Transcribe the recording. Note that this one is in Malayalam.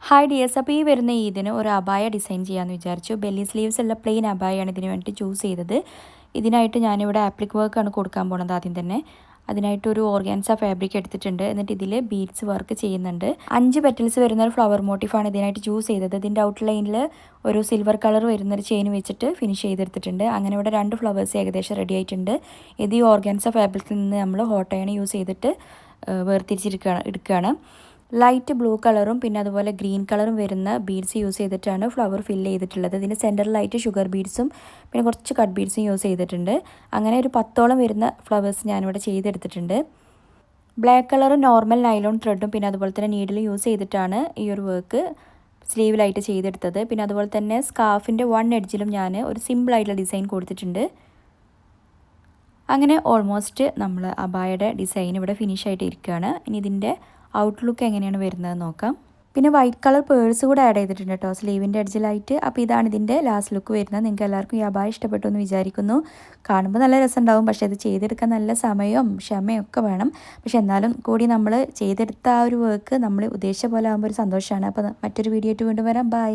ഹായ് ഡിയേഴ്സ്, അപ്പോൾ ഈ വരുന്ന ഇതിന് ഒരു അബായ ഡിസൈൻ ചെയ്യാമെന്ന് വിചാരിച്ചു. ബെല്ലി സ്ലീവ്സ് ഉള്ള പ്ലെയിൻ അബായാണ് ഇതിന് വേണ്ടി ചൂസ് ചെയ്തത്. ഇതിനായിട്ട് ഞാനിവിടെ ആപ്ലിക് വർക്കാണ് കൊടുക്കാൻ പോകുന്നത്. ആദ്യം തന്നെ അതിനായിട്ടൊരു ഓർഗാൻസ ഫാബ്രിക് എടുത്തിട്ടുണ്ട്. എന്നിട്ട് ഇതിൽ ബീഡ്സ് വർക്ക് ചെയ്യുന്നുണ്ട്. 5 പെറ്റൽസ് വരുന്ന ഒരു ഫ്ലവർ മോട്ടീഫാണ് ഇതിനായിട്ട് ചൂസ് ചെയ്തത്. ഇതിൻ്റെ ഔട്ട്ലൈനിൽ ഒരു സിൽവർ കളർ വരുന്നൊരു ചെയിൻ വെച്ചിട്ട് ഫിനിഷ് ചെയ്തെടുത്തിട്ടുണ്ട്. അങ്ങനെ ഇവിടെ 2 ഫ്ലവേഴ്സ് ഏകദേശം റെഡി ആയിട്ടുണ്ട്. ഇത് ഈ ഓർഗാൻസ ഫാബ്രിക്കിൽ നിന്ന് നമ്മൾ ഹോട്ട് അയൺ യൂസ് ചെയ്തിട്ട് എടുക്കുകയാണ്. ലൈറ്റ് ബ്ലൂ കളറും പിന്നെ അതുപോലെ ഗ്രീൻ കളറും വരുന്ന ബീഡ്സ് യൂസ് ചെയ്തിട്ടാണ് ഫ്ലവർ ഫില്ല് ചെയ്തിട്ടുള്ളത്. ഇതിൻ്റെ സെൻറ്ററിലായിട്ട് ഷുഗർ ബീഡ്സും പിന്നെ കുറച്ച് കട്ട് ബീഡ്സും യൂസ് ചെയ്തിട്ടുണ്ട്. അങ്ങനെ ഒരു 10ഓളം വരുന്ന ഫ്ലവേഴ്സ് ഞാനിവിടെ ചെയ്തെടുത്തിട്ടുണ്ട്. ബ്ലാക്ക് കളർ നോർമൽ നൈലോൺ ത്രെഡും പിന്നെ അതുപോലെ തന്നെ നീഡിലും യൂസ് ചെയ്തിട്ടാണ് ഈ ഒരു വർക്ക് സ്ലീവിലായിട്ട് ചെയ്തെടുത്തത്. പിന്നെ അതുപോലെ തന്നെ സ്കാർഫിൻ്റെ 1 എഡ്ജിലും ഞാൻ ഒരു സിമ്പിളായിട്ടുള്ള ഡിസൈൻ കൊടുത്തിട്ടുണ്ട്. അങ്ങനെ ഓൾമോസ്റ്റ് നമ്മൾ അബായയുടെ ഡിസൈൻ ഇവിടെ ഫിനിഷ് ആയിട്ട് ഇരിക്കുകയാണ്. ഇനി ഇതിൻ്റെ ഔട്ട്ലുക്ക് എങ്ങനെയാണ് വരുന്നത് നോക്കാം. പിന്നെ വൈറ്റ് കളർ പേഴ്സ് കൂടെ ആഡ് ചെയ്തിട്ടുണ്ട് കേട്ടോ സ്ലീവിൻ്റെ എഡ്ജിലായിട്ട്. അപ്പോൾ ഇതാണ് ഇതിൻ്റെ ലാസ്റ്റ് ലുക്ക് വരുന്നത്. നിങ്ങൾക്ക് എല്ലാവർക്കും ഈ അബായ ഇഷ്ടപ്പെട്ടു എന്ന് വിചാരിക്കുന്നു. കാണുമ്പോൾ നല്ല രസമുണ്ടാവും, പക്ഷേ അത് ചെയ്തെടുക്കാൻ നല്ല സമയവും ക്ഷമയും ഒക്കെ വേണം. പക്ഷെ എന്നാലും കൂടി നമ്മൾ ചെയ്തെടുത്ത ആ ഒരു വർക്ക് നമ്മൾ ഉദ്ദേശിച്ച പോലെ ആകുമ്പോൾ ഒരു സന്തോഷമാണ്. അപ്പോൾ മറ്റൊരു വീഡിയോ ആയിട്ട് വീണ്ടും വരാം. ബൈ.